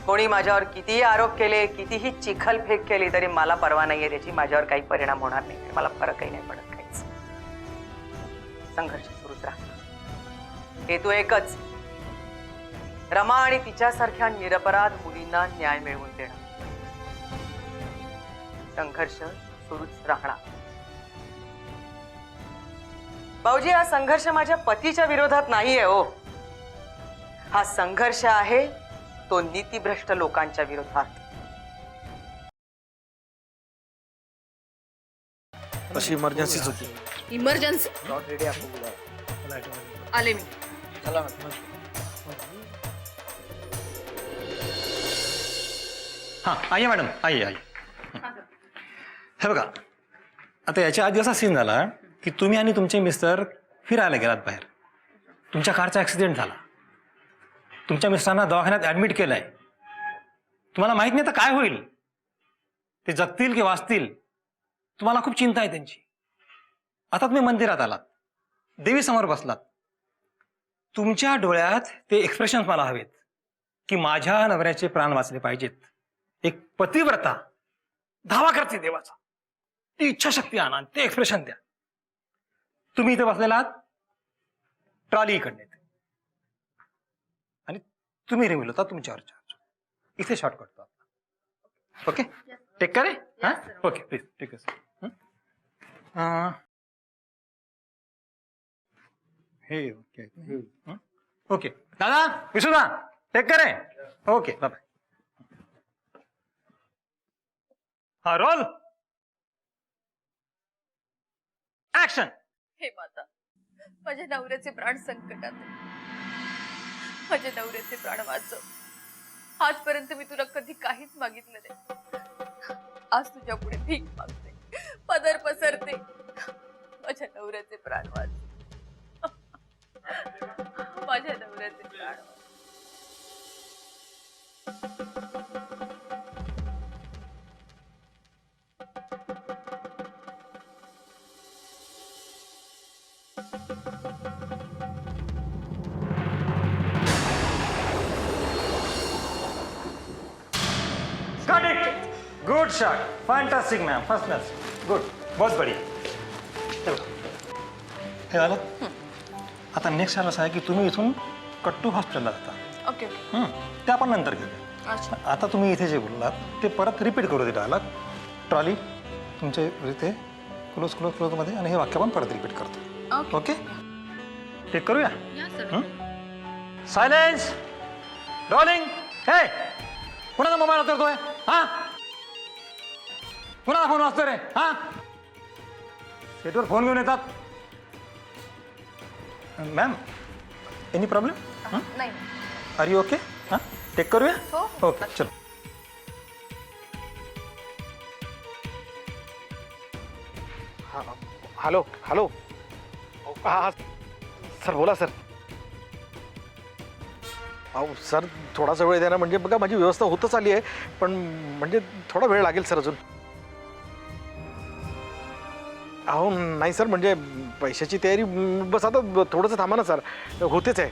कोणी माझ्यावर कितीही आरोप केले, कितीही चिखलफेक केली तरी मला परवा नाहीये त्याची, माझ्यावर काही परिणाम होणार नाही, मला फरकही नाही पडत काहीच. संघर्ष सुरूच राहतो. हेतू एकच, रमा आणि तिच्यासारख्या निरपराध मुलींना न्याय मिळवून देणं. संघर्ष सुरूच राहणार. भाऊजी, हा संघर्ष माझ्या पतीच्या विरोधात नाहीये हो. हा संघर्ष आहे तो नीतिभ्रष्ट लोकांच्या विरोधात. अशी इमर्जन्सीच होती. इमर्जन्सी आले मी. हां, आइए मॅडम, आइए. हे बघा, आता याच्या आधी असा सीन झाला की तुम्ही आणि तुमचे मिस्टर फिरायला गेलात बाहेर. तुमच्या कारचा ॲक्सिडेंट झाला. तुमच्या मिस्टरांना दवाखान्यात ॲडमिट केलंय. तुम्हाला माहित नाही तर काय होईल, ते जगतील की वाचतील, तुम्हाला खूप चिंता आहे त्यांची. आता तुम्ही मंदिरात आलात, देवीसमोर बसलात. तुमच्या डोळ्यात ते एक्सप्रेशन्स मला हवेत की माझ्या नवऱ्याचे प्राण वाचले पाहिजेत. एक पतिव्रता धावा करते देवाचा, ती इच्छाशक्ती आणा, ते एक्सप्रेशन द्या. तुम्ही इथे बसलेला आहात, ट्रॉली इकडे येते आणि तुम्ही रिव्हील होता तुमच्यावर चार्ज. इथे शॉर्ट करतो. ओके, टेक करे. हां, ओके, प्लीज टेक केअर. हे ओके ओके दादा, विसुदा, टेक करे. Okay, bye. हा, रोल ऍक्शन. हे माता, माझ्या नवऱ्याचे प्राण संकटात आहे. माझ्या नवऱ्याचे प्राण वाचव. आजपर्यंत मी तुला कधी काहीच मागितलं नाही. आज तुझ्या पुढे भीक मागते, पदर पसरते. माझ्या नवऱ्याचे प्राण वाचव. माझ्या नवऱ्याचे प्राण वाचव. Got it. Good shot. Fantastic, ma'am. First class. Good. बहुत बढ़िया. हे झालं. आता नेक्स्ट असं आहे की तुम्ही इथून कट्टू हॉस्पिटलला जाता. ओके. ते आपण नंतर घेऊया. अच्छा. आता तुम्ही इथे जे बोललात ते परत रिपीट करू दे डायलॉग. ट्रॉली तुमचे इथे क्लोज मध्ये, आणि हे वाक्य पण परत रिपीट करतो. ओके, टेक करूया. Silence, rolling. हे कुणाचा मोबाईल वापरतोय? हा, कुणाचा फोन वाजतोय रे? हा, सेटवर फोन घेऊन येतात. Ma'am, any problem? नाही. Are you okay? हां, टेक करूया. ओके, चलो. Hello hello. हां सर, बोला सर. अहो सर, थोडासा वेळ द्या ना. म्हणजे बघा, माझी व्यवस्था होतच आली आहे, पण म्हणजे थोडा वेळ लागेल सर अजून. अहो नाही सर, म्हणजे पैशाची तयारी बस आता थोडंसं थांबा ना सर, होतेच आहे.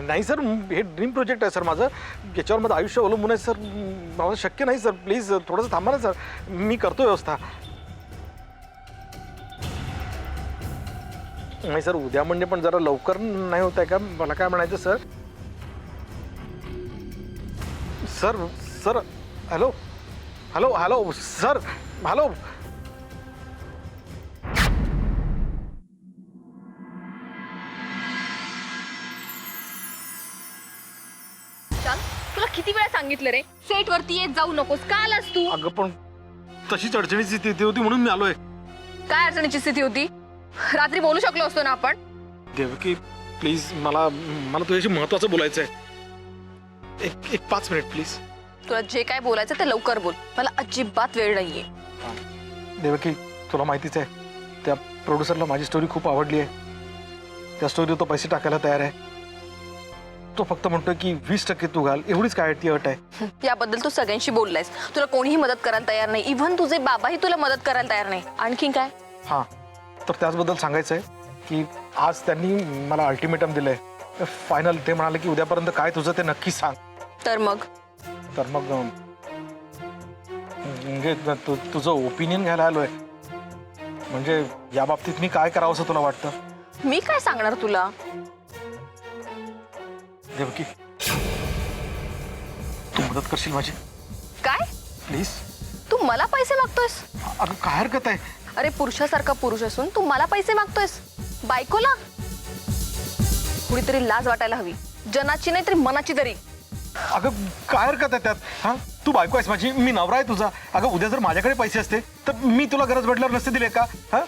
नाही सर, हे ड्रीम प्रोजेक्ट आहे सर माझं, याच्यावर माझं आयुष्य अवलंबून आहे सर. मला शक्य नाही सर, प्लीज थोडंसं थांबा ना सर, मी करतो व्यवस्था. नाही सर, उद्या म्हणजे पण जरा लवकर नाही होत आहे का? मला काय म्हणायचं sir. Sir sir hello hello hello sir hello. Vishal, तुला किती वेळा सांगितलं रे, सेट वरती येत जाऊ नकोस. का आलास तू? अगं पण तशीच अडचणीची स्थिती होती म्हणून मी आलोय. काय अडचणीची स्थिती होती? रात्री बोलू शकलो असतो ना आपण. देवकी प्लीज, मला तुझ्याशी महत्वाचं बोलायचं आहे. एक 5 मिनिट प्लीज. तुला जे काय बोलायचं ते लवकर बोल, मला अजिबात वेळ नाहीये. देवकी, तुला माहितीच आहे, त्या प्रोड्युसरला माझी स्टोरी खूप आवडली आहे. त्या स्टोरीवर तो पैसे टाकायला तयार आहे. तो फक्त म्हणतोय की 20% तू घाल, एवढीच काय ती अट आहे. याबद्दल तू सगळ्यांशी बोललायस. तुला कोणीही मदत करायला तयार नाही, इव्हन तुझे बाबाही तुला मदत करायला तयार नाही. आणखी काय? हां, तर त्याचबद्दल सांगायचं आहे की आज त्यांनी मला अल्टिमेटम दिलंय फायनल. ते म्हणाले की उद्यापर्यंत काय तुझं ते नक्की सांग. तर मग म्हणजे तुझं ओपिनियन घ्यायला आलोय. म्हणजे या बाबतीत मी काय करावं असं तुला वाटतं? मी काय सांगणार तुला? देवकी, तू मदत करशील माझी काय? प्लीज? तू मला पैसे मागतोयस? अगं काय हरकत आहे? अरे पुरुषासारखा पुरुष असून तू मला पैसे मागतोयस बायकोला? कुणीतरी लाज वाटायला हवी, जनाची नाही तरी मनाची तरी. अगं काय हरकत आहे त्यात? हा, तू बायको आहेस माझी, मी नवरा आहे तुझा. अगं उद्या जर माझ्याकडे पैसे असते तर मी तुला गरज पडल्यावर नसते दिले का? हा,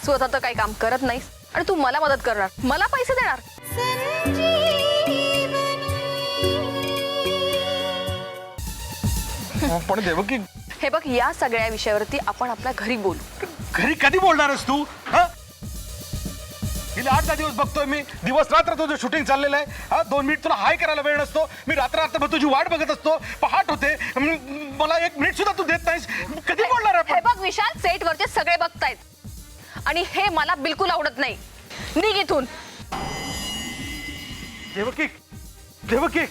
स्वतः तर काही काम करत नाहीस आणि तू मला मदत करणार, मला पैसे देणार. पण देवकी, हे बघ, या सगळ्या विषयावरती आपण आपल्या घरी बोलू. घरी कधी बोलणारस तू? हा, गेले 8-10 दिवस बघतोय मी, दिवस रात्र तुझं शूटिंग चाललेलं आहे. हा, 2 मिनिट तुला हाय करायला वेळ नसतो. मी रात्र तुझी वाट बघत असतो, पहाट होते, मला 1 मिनिट सुद्धा तू देत नाहीस. कधी बोलणार हे आपण? बघ विशाल, सेट वरचे सगळे बघतायत आणि हे मला बिलकुल आवडत नाही. निघ इथून. देवकी, देवकी,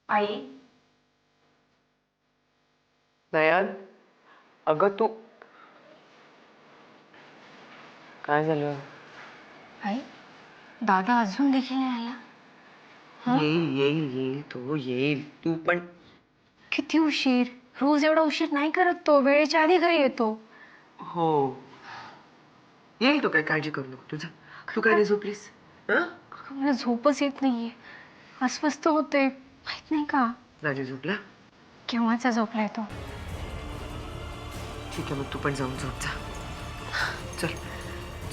आई, दयाल, अगं तू काय झालं? आई, दादा अजून देखील नाही आला. येईल येईल येईल, तो येईल. तू पण किती उशीर? रोज एवढा उशीर नाही करत तो, वेळेच्या आधी घरी येतो. हो येईल तो, काय काळजी करू नको तुझं. तू काय नाही झोपलीस? मला झोपच येत नाहीये. अस्वस्थ होते, माहित नाही का? राजू झोपला? केव्हाचा झोपलाय तो. ठीक आहे, मग तू पण जाऊन झोप जा. चल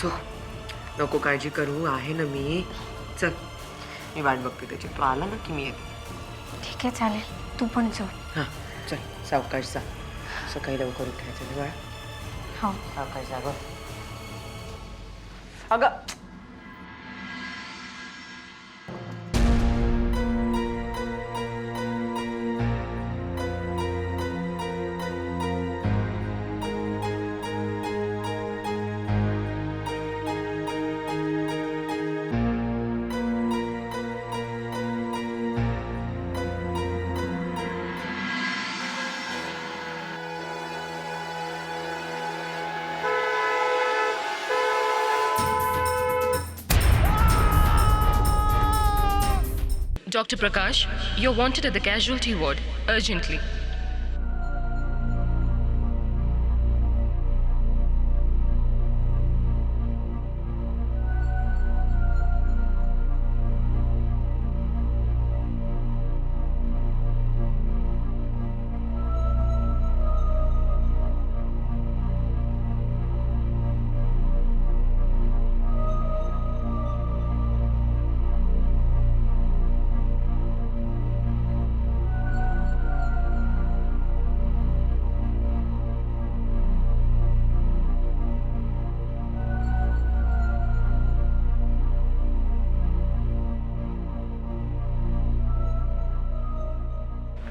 झोप, नको काळजी करू, आहे ना मी. चल, मी वाट बघते त्याची. तू आला ना की मी येते. ठीक आहे चालेल, तू पण झोप. हां चल, सावकाश जा. सकाळी लवकर उठायचं ना बाळा. हो. सावकाश जा गं. अगं Dr. Prakash, you're wanted at the casualty ward, urgently.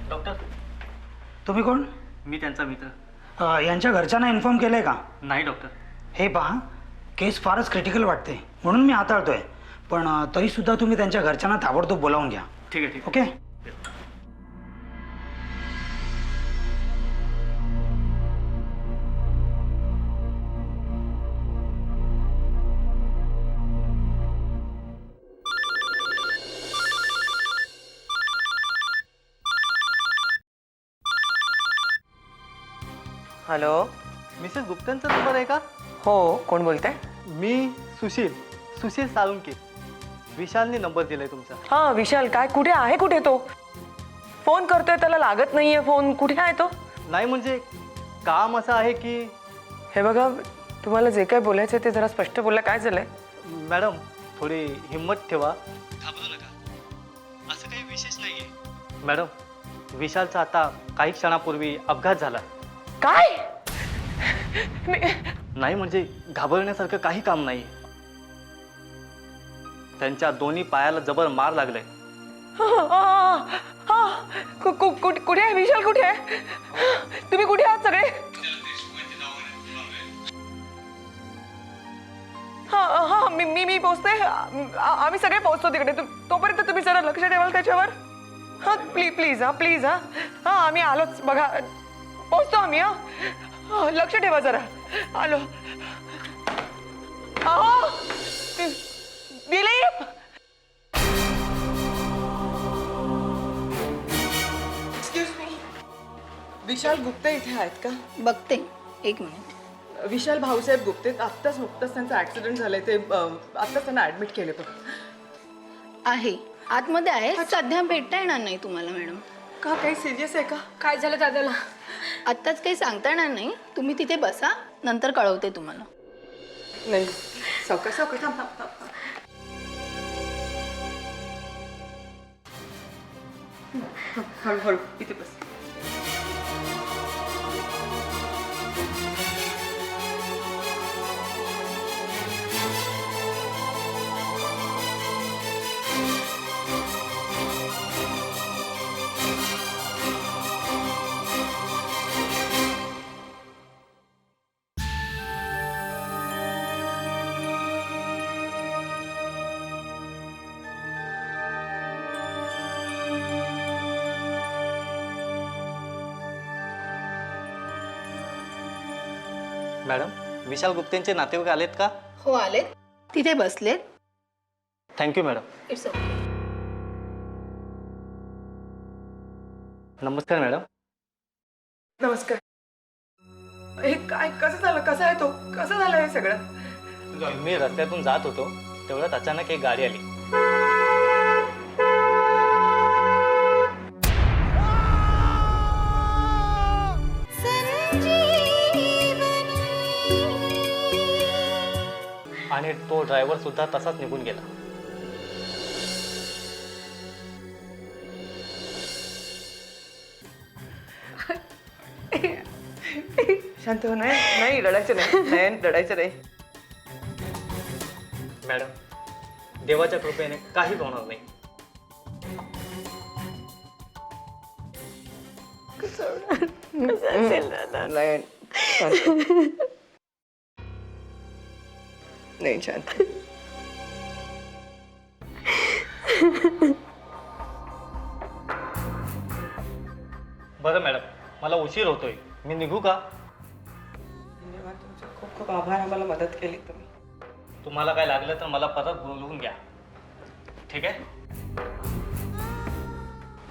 Doctor, तुम्ही कोण? मी त्यांचा मित्र. यांच्या घरच्यांना इन्फॉर्म केलंय का? नाही डॉक्टर. हे पहा, केस फारच क्रिटिकल वाटते म्हणून मी हाताळतोय, पण तरी सुद्धा तुम्ही त्यांच्या घरच्यांना ताबडतोब बोलावून घ्या. ठीक आहे, ठीक आहे. ओके? हॅलो. मिसेस गुप्तांचा नंबर आहे का? हो, कोण बोलते? मी सुशील साळुंके. विशालने नंबर दिलाय तुमचा. हां विशाल, काय कुठे आहे? कुठे तो? फोन करतोय त्याला लागत नाहीये फोन. कुठे आहे तो? नाही म्हणजे काम असं आहे की हे बघा, तुम्हाला जे काय बोलायचं ते जरा स्पष्ट बोला. काय झालंय? मॅडम, थोडी हिंमत ठेवा. घाबरू नका, असं काही विशेष नाहीये. मॅडम, विशालचा आता काही क्षणापूर्वी अपघात झाला. काय? नाही म्हणजे घाबरण्यासारखं काही काम नाही. त्यांच्या दोन्ही पायाला जबर मार लागलाय. कुठे आहे विशाल? कुठे आहे तुम्ही? कुठे आहात सगळे? हा मी पोहोचते. आम्ही सगळे पोहोचतो तिकडे. तोपर्यंत तुम्ही जरा लक्ष ठेवाल त्याच्यावर. हा प्लीज हा आम्ही आलोच बघा. पोहोचतो आम्ही. हा लक्ष ठेवा जरा. आलो. दिलीप, एक्सक्यूज मी, विशाल गुप्ते इथे आहेत का? बघते, एक मिनिट. विशाल भाऊसाहेब गुप्ते. नुकतंच त्यांचा ऍक्सिडेंट झालाय. ते आत्ताच त्यांना ऍडमिट केले. पण आहे, आतमध्ये आहे. सध्या भेटता येणार नाही तुम्हाला मॅडम. का, काही सिरियस आहे का? काय झालं दादाला? आत्ताच काही सांगता येणार नाही. तुम्ही तिथे बसा, नंतर कळवते तुम्हाला. नाही, सावकाश थांब. हळूहळू इथे बस. मॅडम, विशाल गुप्तेंचे नातेवाईक आलेत का? हो आलेत, तिथे बसलेत. Thank you madam. It's okay. नमस्कार मॅडम. नमस्कार. हे काय, कसं झालं? कसं आहे तो? कसं झालं हे सगळं? मी रस्त्यातून जात होतो. तेवढ्यात अचानक एक गाडी आली. आणि तो ड्रायव्हर सुद्धा तसाच निघून गेला. शांत हो. नाही नाही रडायचं नाही. नयन रडायचं नाही. मॅडम, देवाच्या कृपेने काहीच होणार नाही. नयन शांत. नाही शांत. बरं मॅडम, मला उशीर होतोय, मी निघू का? धन्यवाद तुमचे. खूप खूप आभार. आम्हाला मदत केली तुम्ही. तुम्हाला काय लागलं तर मला परत बोलवून घ्या, ठीक आहे?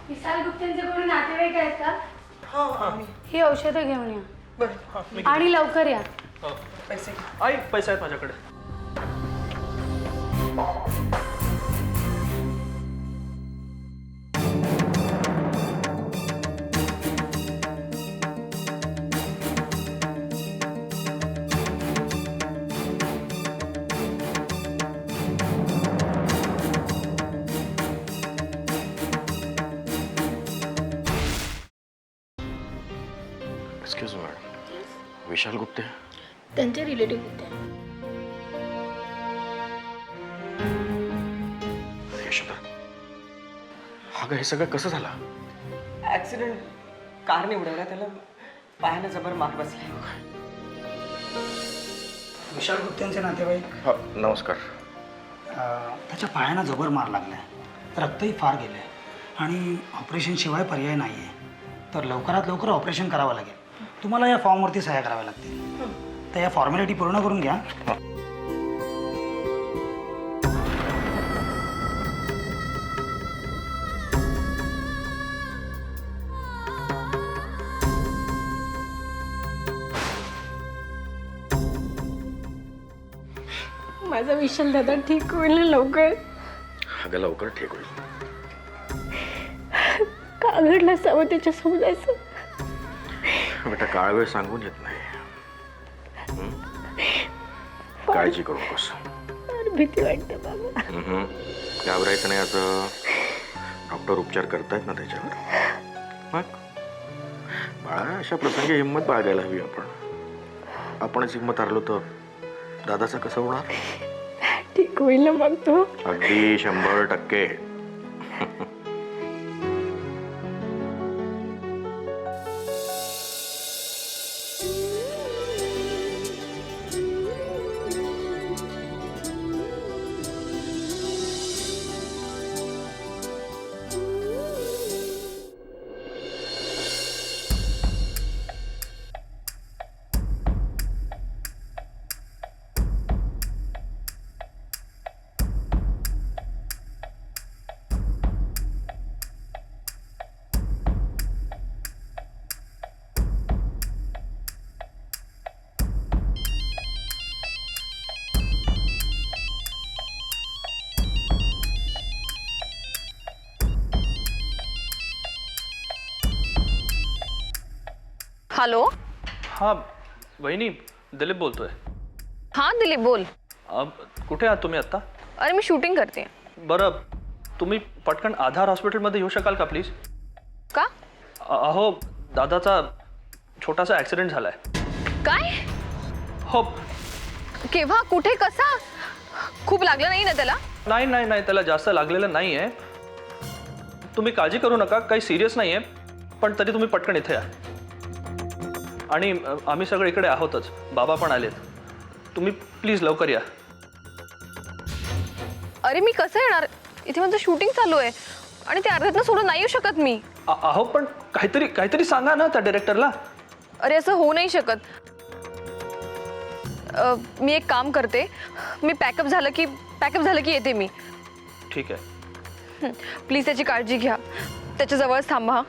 विशाल गुप्तेंचे कोणी नातेवाईक आहेत का? हां आम्ही. ही औषधं घेऊन या बरं आणि लवकर या. पैसे आई, पैसे आहेत माझ्याकडे. एक्सक्यूज मी मॅडम, विशाल गुप्ते. त्यांचे रिलेटिव्ह होते. यशोदा, हा हे सगळं कसं झालं? ऍक्सिडेंट कारने उडवला. त्याला पायानं जबर मार बसलाय. विशाल गुप्तेंचे नातेवाईक. हा नमस्कार. त्याच्या पायानं जबर मार लागलाय, रक्तही फार गेलंय आणि ऑपरेशनशिवाय पर्याय नाही आहे. तर लवकरात लवकर ऑपरेशन करावं लागेल. तुम्हाला या फॉर्मवरती सह्या कराव्या लागतील. तर या फॉर्मॅलिटी पूर्ण करून घ्या. माझा विशाल दादा ठीक होईल ना लवकर? अगं लवकर ठीक होईल. का घडलं असावं त्याच्या समजायचं? बेटा, काळ वेळ सांगून येत नाही. काळजी करू नकोस. फार भीती वाटते बाबा. घाबरायचं नाही. असं डॉक्टर उपचार करतायत ना त्याच्यावर. मग बाळा, अशा प्रसंगी हिंमत बाळगायला हवी. आपणच हिंमत हारलो तर दादाचं कसं होणार? ठीक होईल ना मग तो? अगदी 100%. हॅलो. हां वहिनी, दिलीप बोलतोय. हां दिलीप बोल. कुठे आहात तुम्ही आत्ता? अरे मी शूटिंग करते. बरं, तुम्ही पटकन आधार हॉस्पिटलमध्ये येऊ शकाल का प्लीज? का? अहो, दादाचा छोटासा ॲक्सिडेंट झाला आहे. काय? हो. केव्हा, कुठे, कसा? खूप लागलं नाही ना त्याला? नाही नाही नाही, त्याला जास्त लागलेलं नाही आहे. तुम्ही काळजी करू नका, काही सिरियस नाही आहे. पण तरी तुम्ही पटकन इथे या. आणि आम्ही सगळे इकडे आहोतच, बाबा पण आलेत. तुम्ही प्लीज लवकर या. अरे मी कसं येणार? इथे माझं शूटिंग चालू आहे आणि ते अर्ध्यातनं सोडून नाही येऊ शकत मी. अहो पण काहीतरी सांगा ना त्या डायरेक्टरला. अरे असं होऊ नाही शकत. मी एक काम करते, मी पॅकअप झालं की येते मी. ठीक आहे. प्लीज त्याची काळजी घ्या, त्याच्या जवळच थांबा.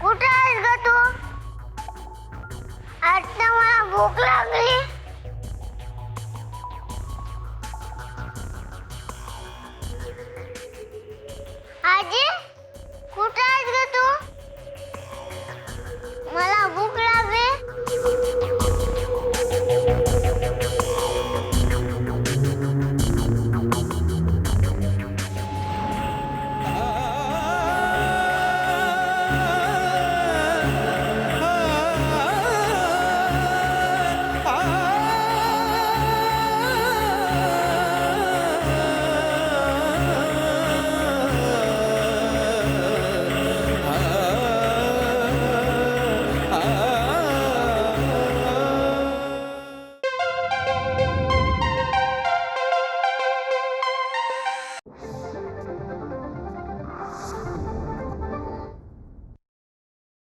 कुठे आहेस ग तू? आता मला भूक लागली. आजी